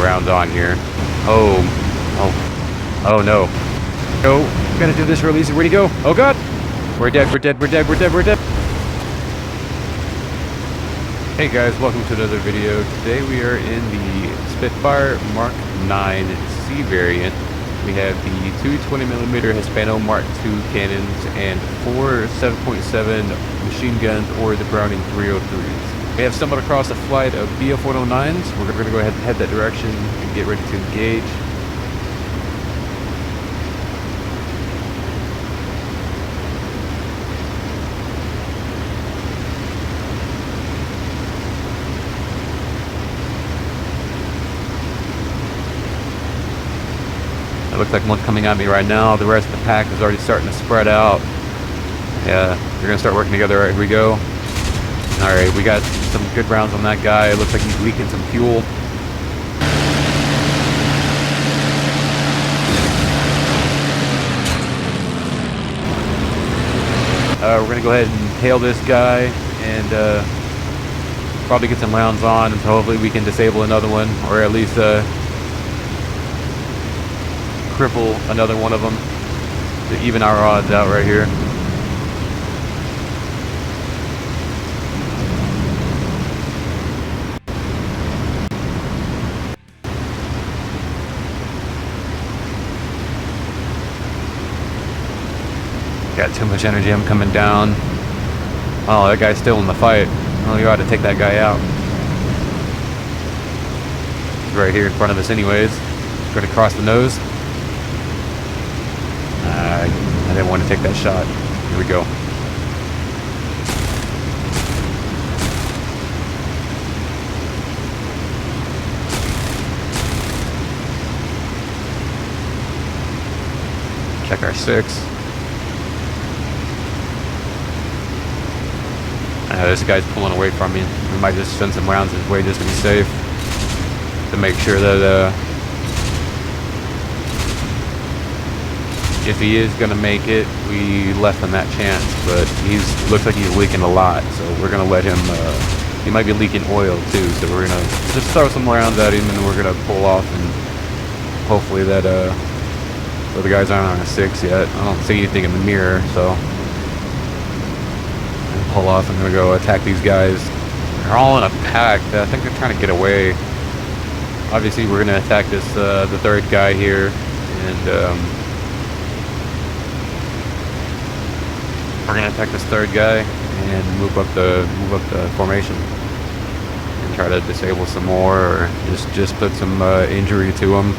rounds on here. Oh, oh, oh no. No, we gotta do this real easy. Where'd he go? Oh god! We're dead, we're dead, we're dead, we're dead, we're dead. Hey guys, welcome to another video. Today we are in the Spitfire Mark 9 C variant. We have the two 20mm Hispano Mark II cannons and four 7.7 machine guns or the Browning 303s. We have stumbled across a flight of BF-109s. We're going to go ahead and head that direction and get ready to engage. It looks like one's coming at me right now. The rest of the pack is already starting to spread out. Yeah, we're gonna start working together. All right, here we go. All right, we got some good rounds on that guy. It looks like he's leaking some fuel. We're gonna go ahead and hail this guy and probably get some rounds on, and so hopefully we can disable another one, or at least cripple another one of them to even our odds out right here. Got too much energy. I'm coming down. Oh, that guy's still in the fight. Oh, you ought to take that guy out. He's right here in front of us anyways. Going to cross the nose. I didn't want to take that shot. Here we go. Check our 6. This guy's pulling away from me. We might just send some rounds his way just to be safe. To make sure that if he is gonna make it, we left him that chance, but looks like he's leaking a lot, so we're gonna let him, he might be leaking oil too, so we're gonna just throw some rounds at him and we're gonna pull off, and hopefully that, well, the guys aren't on a 6 yet. I don't see anything in the mirror, so pull off and we're gonna go attack these guys. They're all in a pack. I think they're trying to get away. Obviously we're gonna attack this, the third guy here, and, we're gonna attack this third guy and move up the formation and try to disable some more, or just put some injury to him.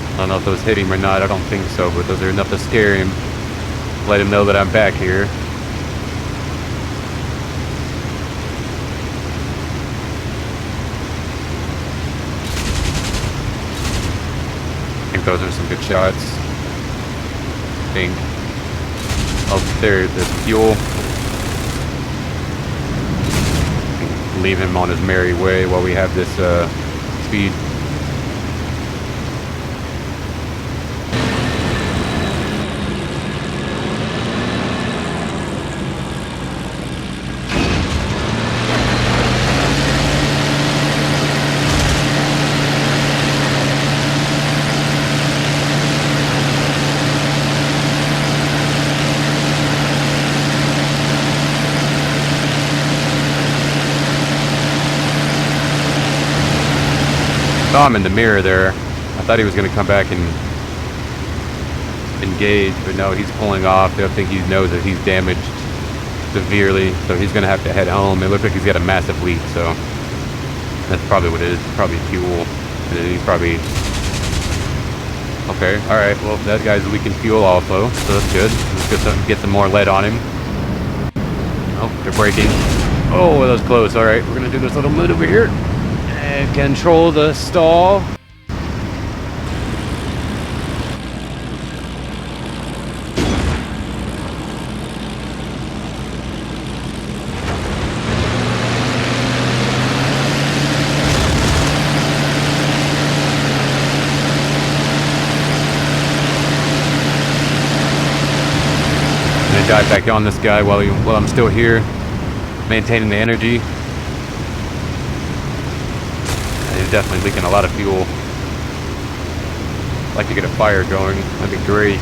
I don't know if those hit him or not, I don't think so, but those are enough to scare him. Let him know that I'm back here. I think those are some good shots. I think. Oh, there's fuel. Leave him on his merry way while we have this speed. saw him in the mirror there. I thought he was going to come back and engage, but no, he's pulling off. They'll think he knows that he's damaged severely, so he's going to have to head home. It looks like he's got a massive leak, so that's probably what it is. Probably fuel. And he's probably... Okay, alright, well, that guy's leaking fuel also, so that's good. Let's get some more lead on him. Oh, they're braking. Oh, that was close. Alright, we're going to do this little move over here. And control the stall. Dive back on this guy while I'm still here, maintaining the energy. He's definitely leaking a lot of fuel. I'd like to get a fire going. That'd be great.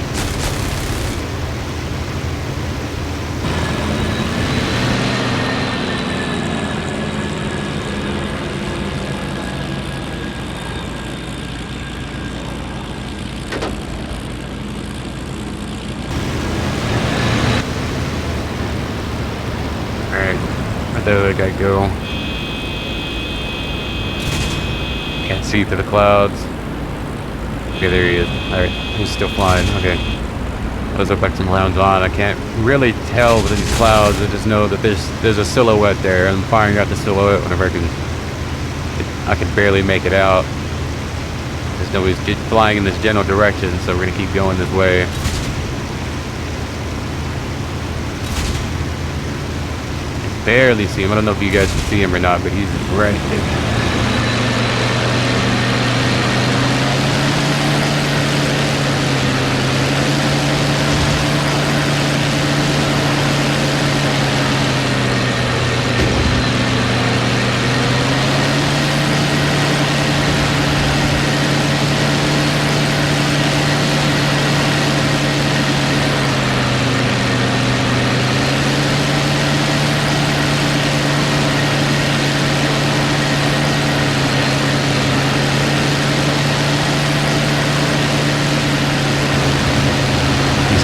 There that guy go. Can't see through the clouds. Okay, there he is. Alright, he's still flying. Okay. Those look like some rounds on. I can't really tell within these clouds. I just know that there's a silhouette there. I'm firing out the silhouette whenever I can barely make it out. Just know he's flying in this general direction, so we're gonna keep going this way. Barely see him. I don't know if you guys can see him or not, but he's right there.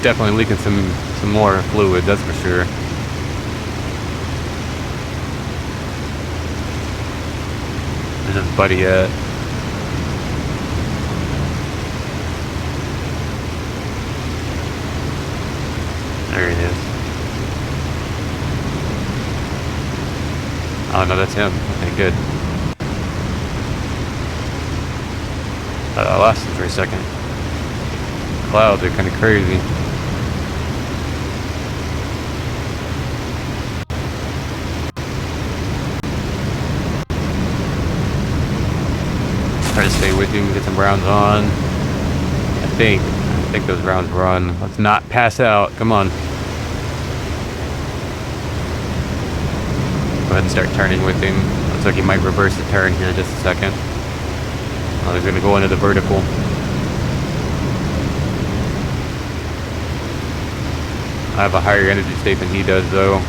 Definitely leaking some more fluid, that's for sure. Where's his buddy at? There he is. Oh no, that's him. Okay, good. I lost him for a second. Clouds are kind of crazy. Try to stay with him, get some rounds on. I think those rounds run. Let's not pass out. Come on. Go ahead and start turning with him. Looks like he might reverse the turn here in just a second. Oh, he's gonna go into the vertical. I have a higher energy state than he does, though.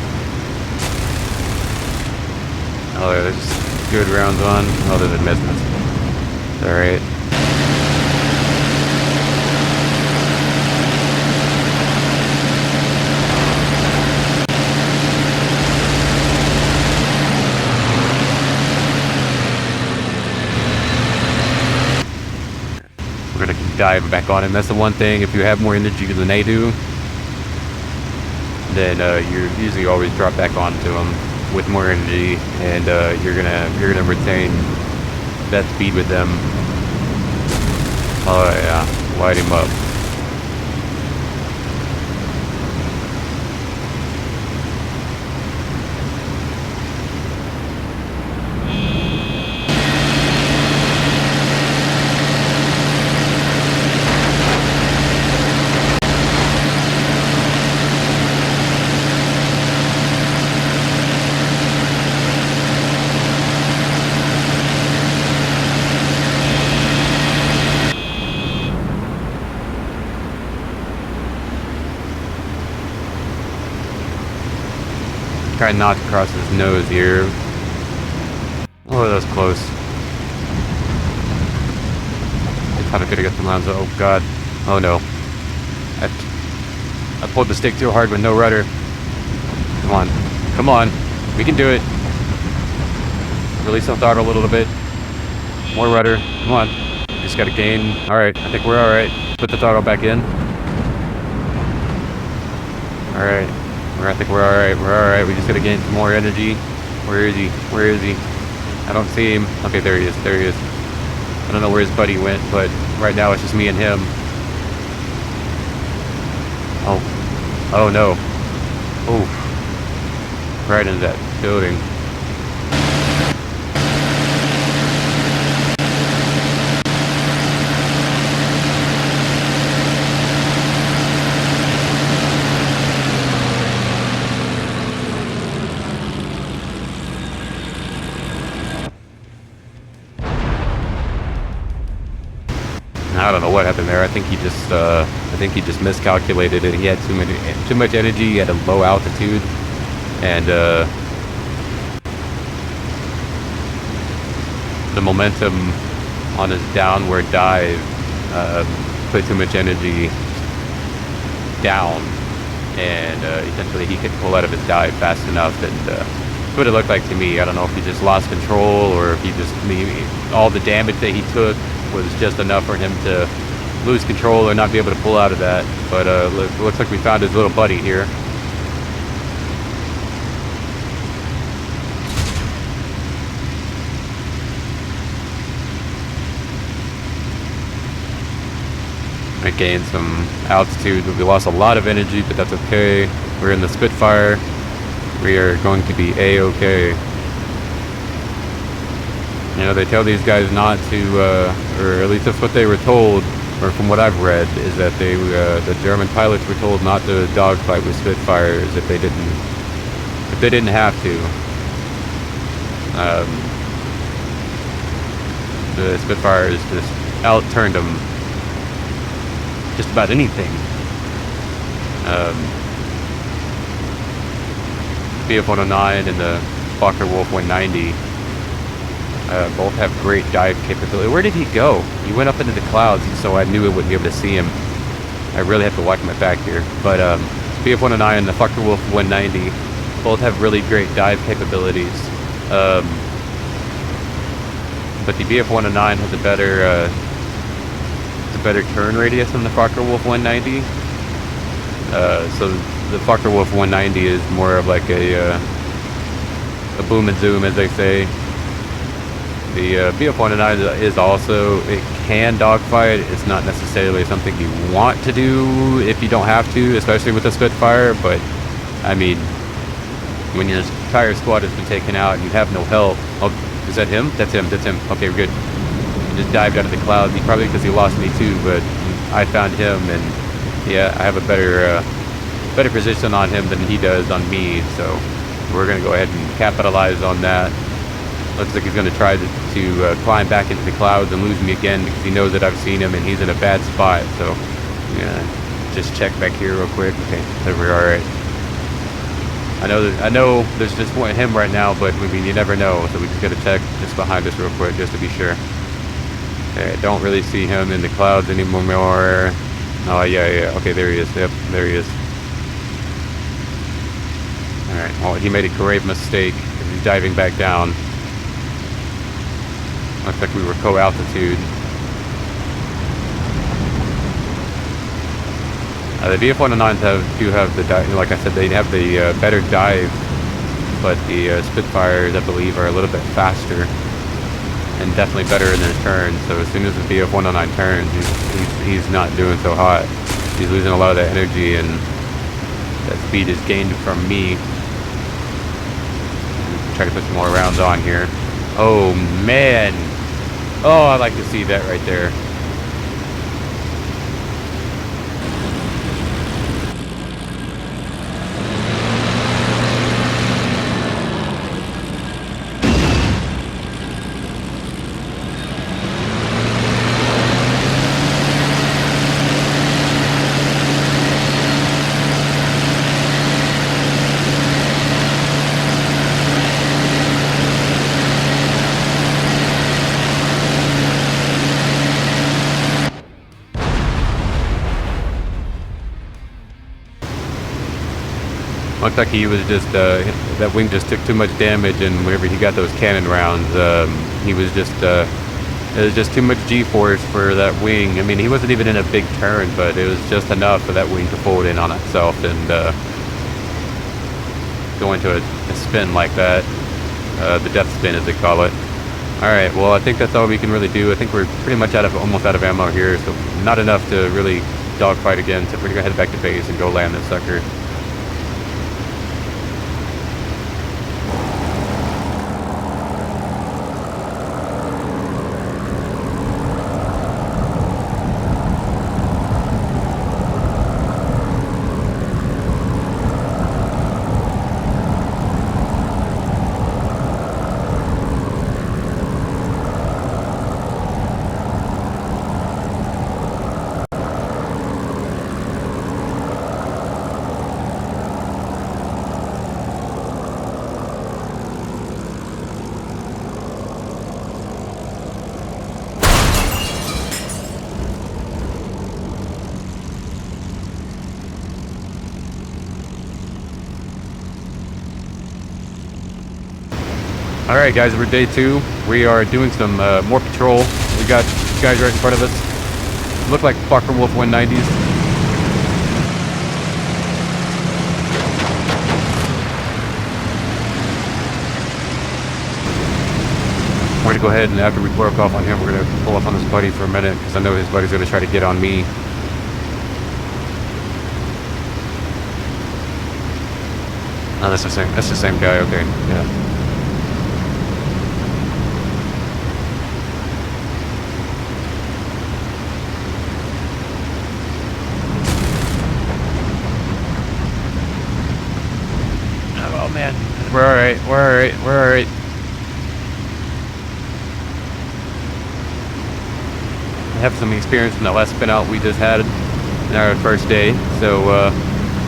Oh, there's good rounds on. Oh, there's a mismatch. Alright. We're gonna dive back on him. That's the one thing. If you have more energy than they do, then you're usually always drop back onto them with more energy, and you're gonna retain that speed with them. Oh yeah, light him up. Try not to cross his nose here. Oh, that was close. How to get some rounds. Oh god. Oh no. I pulled the stick too hard with no rudder. Come on. Come on. We can do it. Release the throttle a little bit. More rudder. Come on. Just gotta gain. Alright. I think we're alright. Put the throttle back in. Alright. I think we're alright. We're alright. We just gotta gain some more energy. Where is he? Where is he? I don't see him. Okay, there he is. There he is. I don't know where his buddy went, but right now it's just me and him. Oh. Oh no. Oof. Right into that building. I don't know what happened there. I think he just miscalculated it. He had too much energy at a low altitude, and the momentum on his downward dive put too much energy down, and essentially he couldn't pull out of his dive fast enough. And that's what it looked like to me. I don't know if he just lost control, or if he just all the damage that he took was just enough for him to lose control or not be able to pull out of that. But looks like we found his little buddy here. I gained some altitude, but we lost a lot of energy, but that's okay. We're in the Spitfire. We are going to be A-okay. You know, they tell these guys not to, or at least that's what they were told, or from what I've read, is that the German pilots were told not to dogfight with Spitfires if they didn't have to. The Spitfires just outturned them just about anything. BF-109 and the Focke-Wulf 190 both have great dive capability. Where did he go? He went up into the clouds, so I knew I wouldn't be able to see him. I really have to watch my back here. But BF-109 and the Focke-Wulf 190 both have really great dive capabilities. But the BF-109 has a better turn radius than the Focke-Wulf 190. So the Focke-Wulf 190 is more of like a boom and zoom, as they say. The BF-109 is also, it can dogfight. It's not necessarily something you want to do if you don't have to, especially with a Spitfire. But I mean, when your entire squad has been taken out and you have no help. Oh, is that him? That's him. That's him. Okay, we're good. He just dived out of the clouds. Probably because he lost me too, but I found him, and yeah, I have a better position on him than he does on me. So we're gonna go ahead and capitalize on that. Looks like he's going to try to climb back into the clouds and lose me again, because he knows that I've seen him and he's in a bad spot. So I'm going to just check back here real quick. Okay, there we are. All right. I know there's just him right now, but I mean, you never know. So we just got to check just behind us real quick just to be sure. Okay, I don't really see him in the clouds anymore. Oh, yeah. Okay, there he is. Yep, there he is. All right. Well, he made a grave mistake. He's diving back down. Looks like we were co-altitude. The BF-109s do have the dive, like I said, they have the better dive, but the Spitfires, I believe, are a little bit faster and definitely better in their turn. So as soon as the BF-109 turns, he's not doing so hot. He's losing a lot of that energy, and that speed is gained from me. Try to put some more rounds on here. Oh man! Oh, I like to see that right there. Looked like he was just, that wing just took too much damage, and whenever he got those cannon rounds, he was just, it was just too much G-force for that wing. I mean, he wasn't even in a big turn, but it was just enough for that wing to fold in on itself and go into a spin like that. The death spin, as they call it. Alright, well, I think that's all we can really do. I think we're pretty much almost out of ammo here, so not enough to really dogfight again, so we're gonna head back to base and go land this sucker. Alright guys, we're day 2. We are doing some more patrol. We got guys right in front of us. Look like Fokker Wolf 190s. We're going to go ahead, and after we work off on him, we're going to pull up on his buddy for a minute, because I know his buddy's going to try to get on me. Oh, that's the same guy, okay, yeah. Man, we're alright, we're alright, we're alright. I have some experience from that last spin out we just had in our first day, so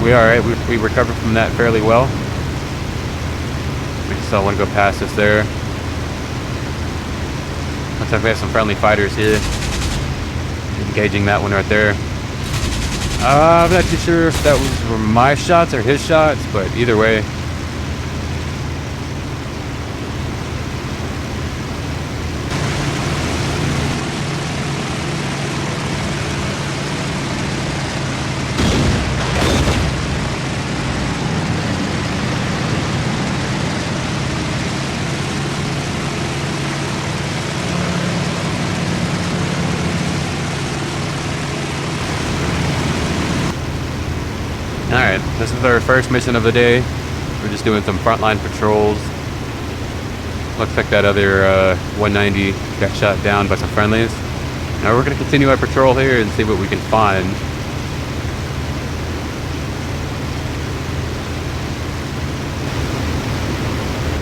we're alright. We recovered from that fairly well. We just saw one go past us there. Looks like we have some friendly fighters here. Engaging that one right there. I'm not too sure if that was my shots or his shots, but either way. Alright, this is our first mission of the day. We're just doing some frontline patrols. Looks like that other 190 got shot down by some friendlies. Now we're going to continue our patrol here and see what we can find.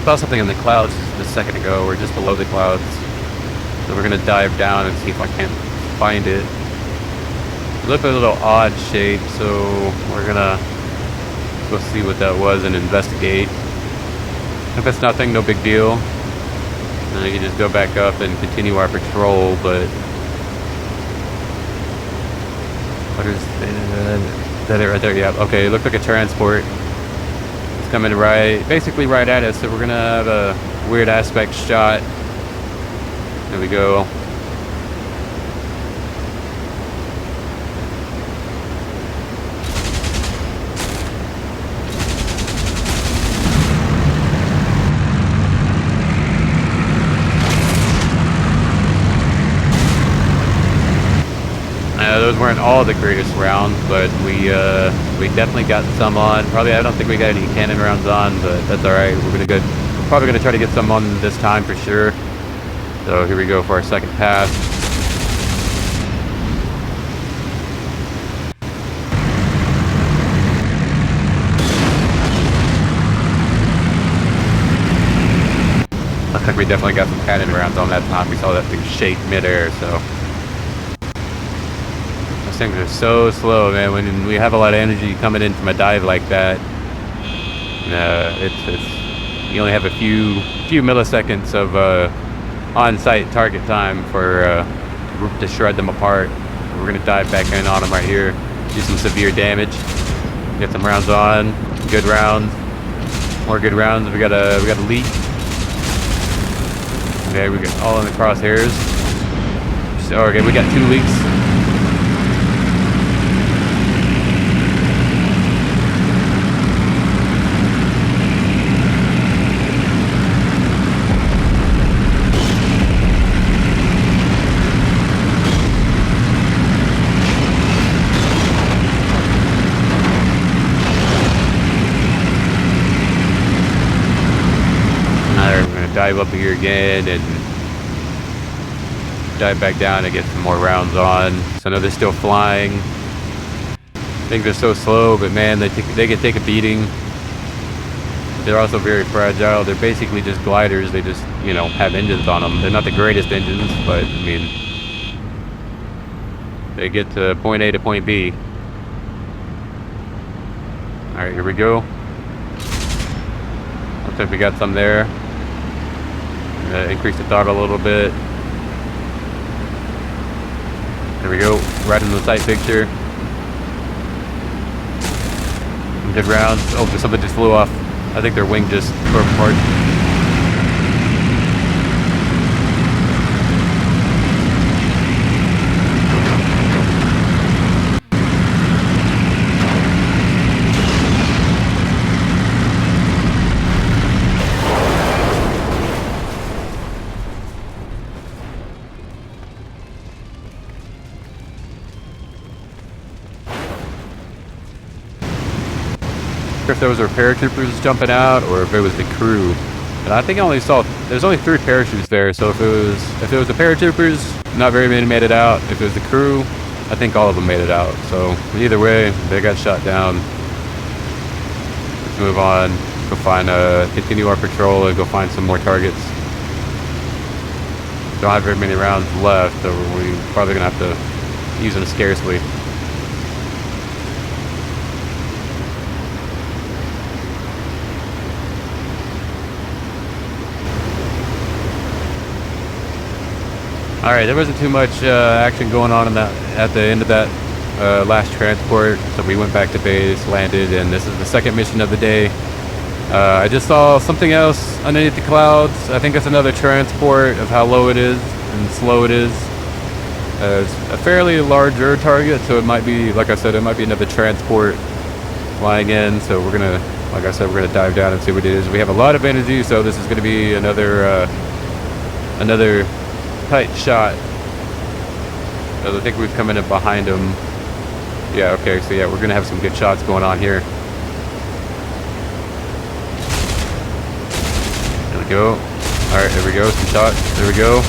Saw something in the clouds just a second ago. We're just below the clouds. So we're going to dive down and see if I can't find it. It looked a little odd shape, so we're gonna go see what that was and investigate. If it's nothing, no big deal. Then we can just go back up and continue our patrol, but... What is that it right there? Yeah, okay, it looked like a transport. It's coming basically right at us, so we're gonna have a weird aspect shot. There we go. Those weren't all the greatest rounds, but we definitely got some on. Probably, I don't think we got any cannon rounds on, but that's all right. We're probably gonna try to get some on this time for sure. So here we go for our second pass. Looks like we definitely got some cannon rounds on that time. We saw that thing shake midair, so. Those things are so slow, man. When we have a lot of energy coming in from a dive like that, you only have a few milliseconds of on-site target time for to shred them apart. We're gonna dive back in on them right here, do some severe damage, get some rounds on. good rounds. More good rounds. We got a leak. Okay, we got all in the crosshairs. So, okay, we got 2 leaks. Dive up here again and dive back down and get some more rounds on. So I know they're still flying. I think they're so slow, but man, they can take a beating. They're also very fragile. They're basically just gliders. They just, you know, have engines on them. They're not the greatest engines, but I mean, they get to point A to point B. All right, here we go. Looks like we got some there. Increase the throttle a little bit. There we go, right in the sight picture. Good rounds. Oh, something just flew off. I think their wing just tore apart. If those were paratroopers jumping out or if it was the crew. And I think I only saw, there's only 3 parachutes there, so if it was the paratroopers, not very many made it out. If it was the crew, I think all of them made it out. So either way, they got shot down. Let's move on, go find continue our patrol and go find some more targets. Don't have very many rounds left, so we're probably gonna have to use them scarcely. All right, there wasn't too much action going on in that at the end of that last transport, so we went back to base, landed, and this is the second mission of the day. I just saw something else underneath the clouds. I think it's another transport of how low it is and slow it is. It's a fairly larger target, so it might be, like I said, it might be another transport flying in. So we're gonna, like I said, we're gonna dive down and see what it is. We have a lot of energy, so this is gonna be another tight shot. I think we've come in behind them. Yeah, okay, so yeah, we're gonna have some good shots going on here. There we go. Alright, there we go, some shots. There we go.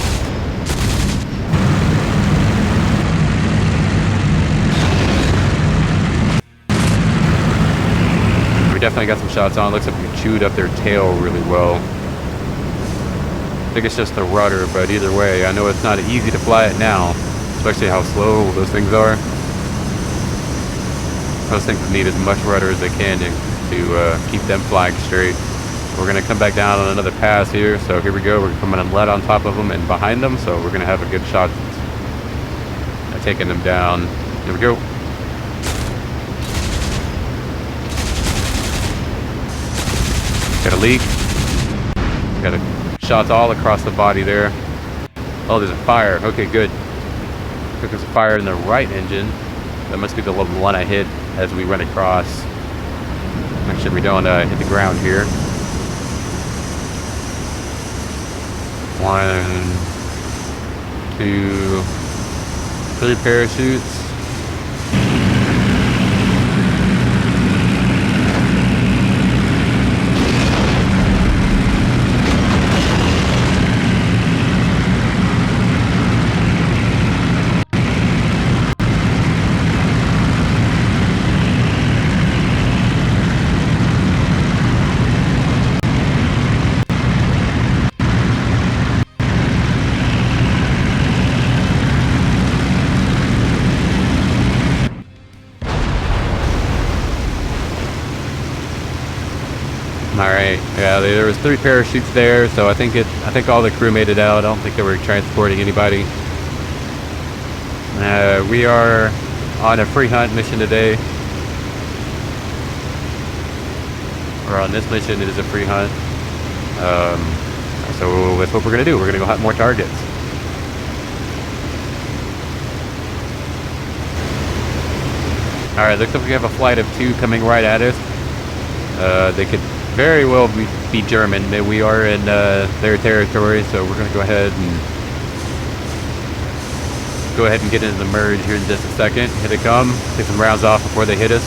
We definitely got some shots on. Looks like we chewed up their tail really well. I think it's just the rudder, but either way, I know it's not easy to fly it now, especially how slow those things are. Those things need as much rudder as they can to keep them flying straight. We're going to come back down on another pass here, so here we go. We're coming in lead on top of them and behind them, so we're going to have a good shot at taking them down. Here we go. Got a leak. Got a shots all across the body there. Oh, there's a fire. Okay, good. There's a fire in the right engine. That must be the little one I hit as we went across. Make sure we don't hit the ground here. 1, 2, 3 parachutes. Alright, yeah, there was 3 parachutes there, so I think all the crew made it out. I don't think they were transporting anybody. We are on a free hunt mission today. or on this mission, it is a free hunt. So that's what we're gonna do. We're gonna go hunt more targets. All right, looks like we have a flight of 2 coming right at us. They could very well be German. We are in their territory, so we're gonna go ahead and get into the merge here in just a second. Here they come. Take some rounds off before they hit us.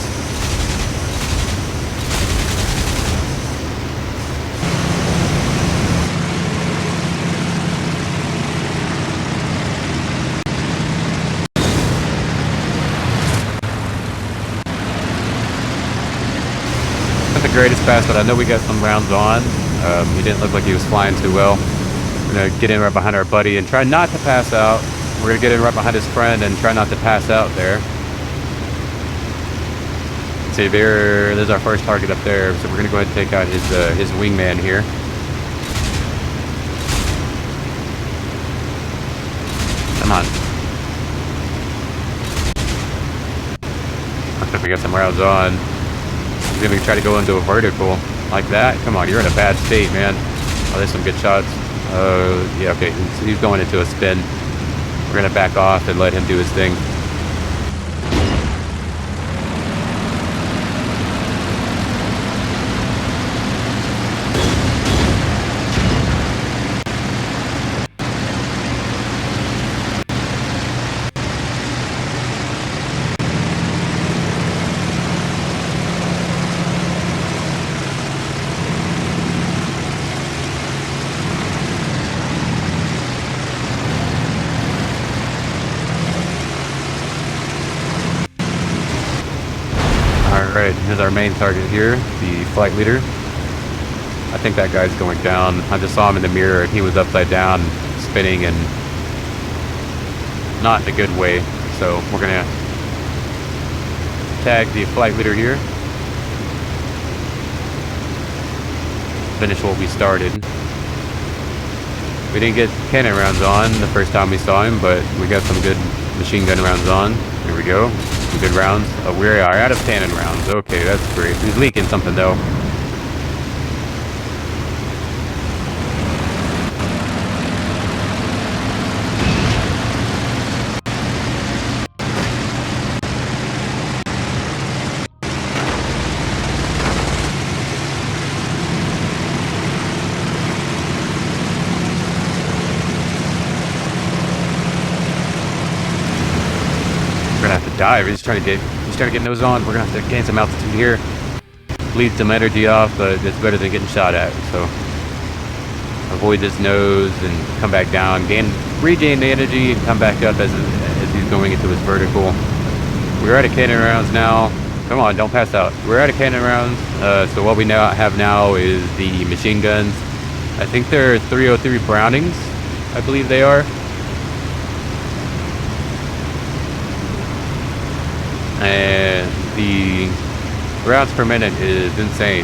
Not the greatest pass, but I know we got some rounds on. He didn't look like he was flying too well. We're gonna get in right behind our buddy and try not to pass out. We're gonna get in right behind his friend and try not to pass out there. See, there's our first target up there. So we're gonna go ahead and take out his wingman here. Come on. Looks like we got some rounds on. He's gonna try to go into a vertical like that. Come on, you're in a bad state, man. Oh, there's some good shots. Yeah, okay. He's going into a spin. We're gonna back off and let him do his thing. Alright, here's our main target here, the flight leader. I think that guy's going down. I just saw him in the mirror and he was upside down, spinning and not in a good way. So we're gonna tag the flight leader here. Finish what we started. We didn't get cannon rounds on the first time we saw him, but we got some good machine gun rounds on. Here we go. Some good rounds. Oh, we are out of cannon rounds. Okay, that's great. He's leaking something though. We're gonna have to dive. He's trying to get nose on. We're gonna have to gain some altitude here. Bleed some energy off, but it's better than getting shot at. So avoid this nose and come back down, regain the energy and come back up as he's going into his vertical. We're out of cannon rounds now. Come on, don't pass out. We're out of cannon rounds. So what we now have now is the machine guns. I think they're 303 Brownings, I believe they are. And the rounds per minute is insane.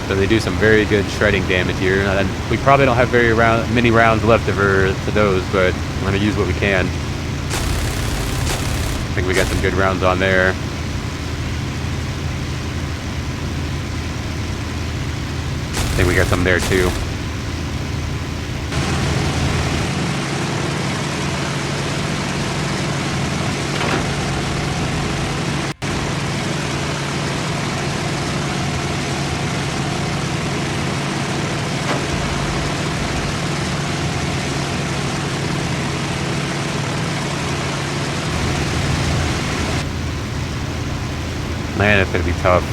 So they do some very good shredding damage here. And we probably don't have many rounds left for those, but I'm going to use what we can. I think we got some good rounds on there. I think we got some there too. Man, it's going to be tough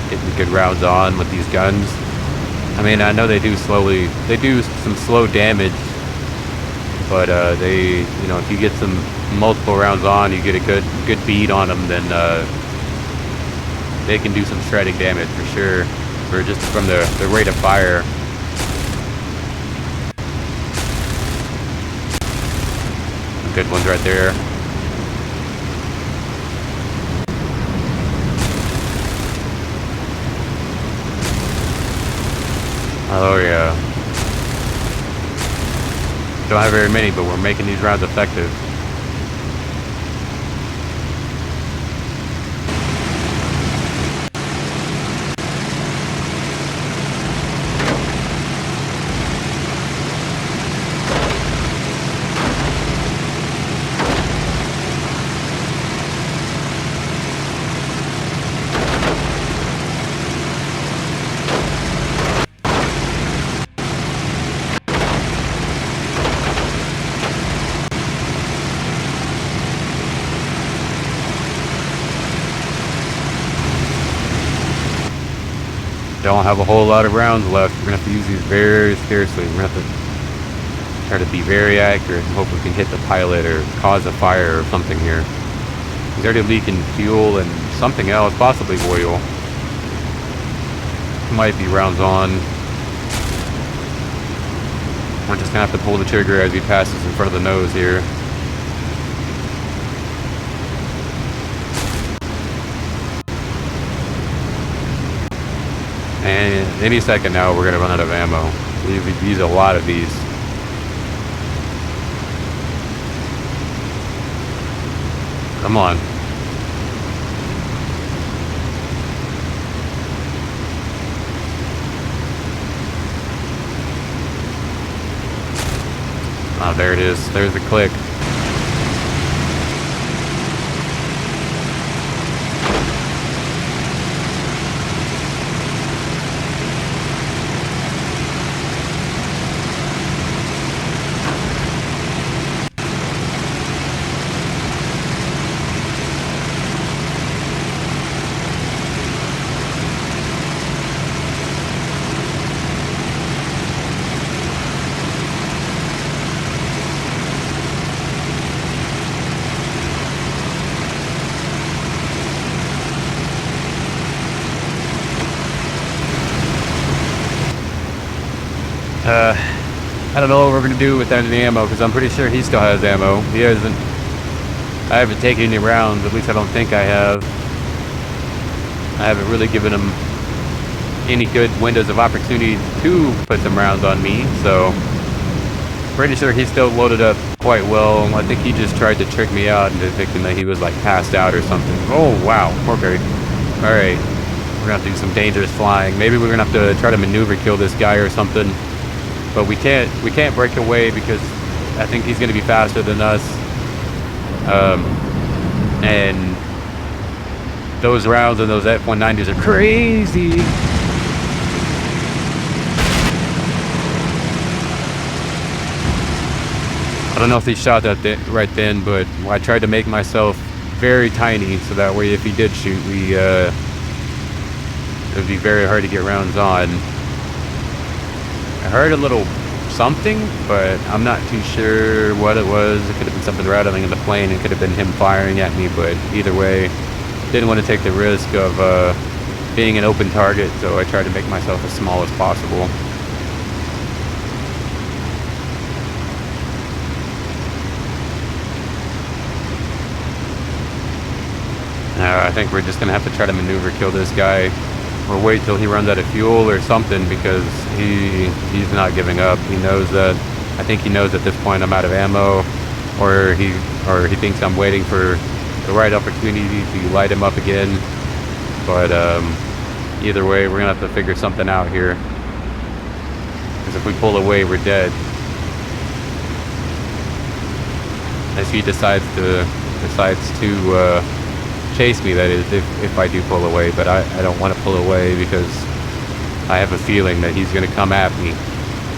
getting good rounds on with these guns. I mean, I know they do some slow damage, but if you get some multiple rounds on, you get a good bead on them, then they can do some shredding damage for sure, or just from the rate of fire. Some good ones right there. Oh yeah. Don't have very many, but we're making these rounds effective. don't have a whole lot of rounds left. We're gonna have to use these very scarcely. We're gonna have to try to be very accurate and hope we can hit the pilot or cause a fire or something here. He's already leaking fuel and something else, possibly oil. Might be rounds on. We're just gonna have to pull the trigger as he passes in front of the nose here. And any second now, we're gonna run out of ammo. We've used a lot of these. Come on. Oh, there it is. There's the click. I don't know what we're going to do without any ammo, because I'm pretty sure he still has ammo. He hasn't. I haven't taken any rounds, at least I don't think I have. I haven't really given him any good windows of opportunity to put some rounds on me, so pretty sure he's still loaded up quite well. I think he just tried to trick me out into thinking that he was like passed out or something. Oh wow, poor Barry. Alright, we're gonna have to do some dangerous flying. Maybe we're gonna have to try to maneuver kill this guy or something. But we can't break away because I think he's gonna be faster than us. And those rounds and those F-190s are crazy. I don't know if he shot that right then, but I tried to make myself very tiny so that way if he did shoot, it would be very hard to get rounds on. I heard a little something, but I'm not too sure what it was. It could have been something rattling in the plane. It could have been him firing at me, but either way, didn't want to take the risk of being an open target, so I tried to make myself as small as possible. I think we're just going to have to try to maneuver kill this guy. Or wait till he runs out of fuel or something, because he's not giving up. He knows that. I think he knows at this point I'm out of ammo, or he thinks I'm waiting for the right opportunity to light him up again. But either way, we're gonna have to figure something out here, because if we pull away, we're dead. If he decides to chase me, that is, if I do pull away, but I don't want to pull away because I have a feeling that he's going to come at me.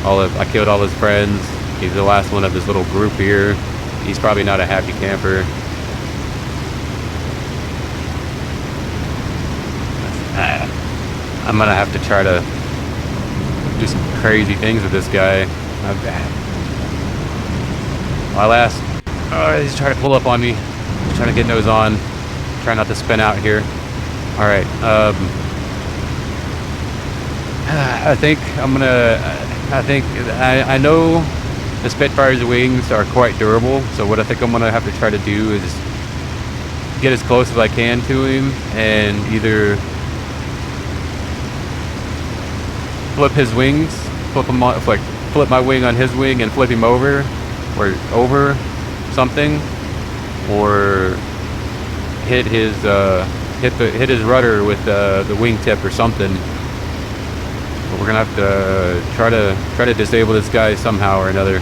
I killed all his friends. He's the last one of his little group here. He's probably not a happy camper. I'm going to have to try to do some crazy things with this guy. He's trying to pull up on me. He's trying to get nose on. Try not to spin out here. All right. I know the Spitfire's wings are quite durable. So what I think I'm gonna have to try to do is get as close as I can to him and either flip his wings, flip my wing on his wing and flip him over, or over something, or hit his rudder with the wingtip or something. But we're gonna have to try to disable this guy somehow or another.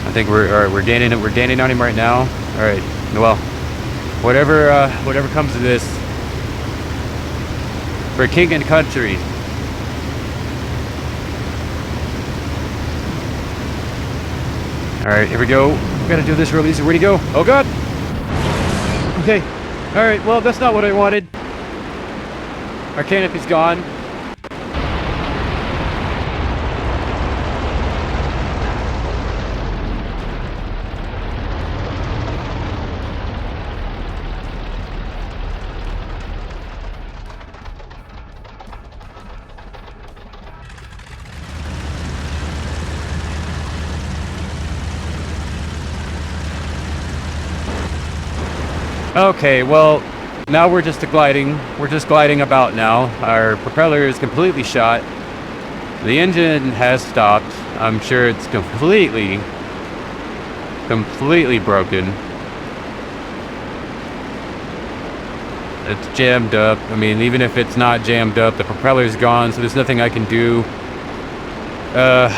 I think we're gaining on him right now. All right. Well, whatever comes of this, for king and country. All right, here we go. We gotta do this real easy. Where'd he go? Oh God. Okay. Alright, well, that's not what I wanted. Our canopy's gone. Okay, well, now we're just gliding. We're just gliding about now. Our propeller is completely shot. The engine has stopped. I'm sure it's completely broken. It's jammed up. I mean, even if it's not jammed up, the propeller's gone, so there's nothing I can do. I'm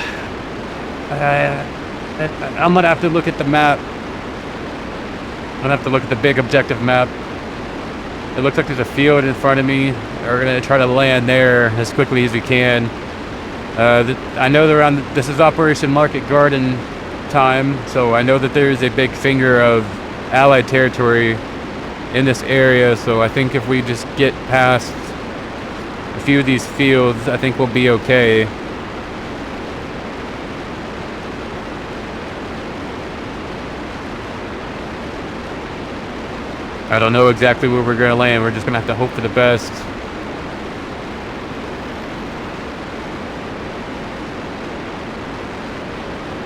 gonna have to look at the map. I'm gonna have to look at the big objective map. It looks like there's a field in front of me. We're gonna try to land there as quickly as we can. I know they're on. This is Operation Market Garden time, so I know that there's a big finger of Allied territory in this area. So I think if we just get past a few of these fields, I think we'll be okay. I don't know exactly where we're going to land. We're just going to have to hope for the best.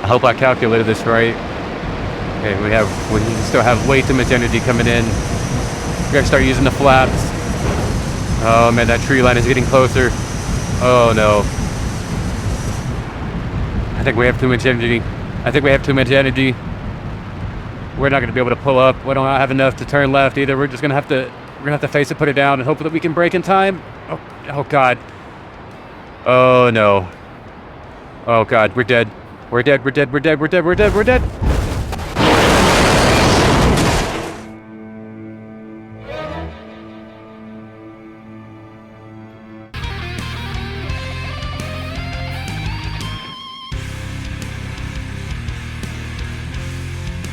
I hope I calculated this right. Okay, we still have way too much energy coming in. We gotta start using the flaps. Oh man, that tree line is getting closer. Oh no. I think we have too much energy. We're not gonna be able to pull up. We don't have enough to turn left either. We're gonna have to face it, put it down, and hope that we can brake in time. Oh god. Oh no. Oh god, we're dead. We're dead.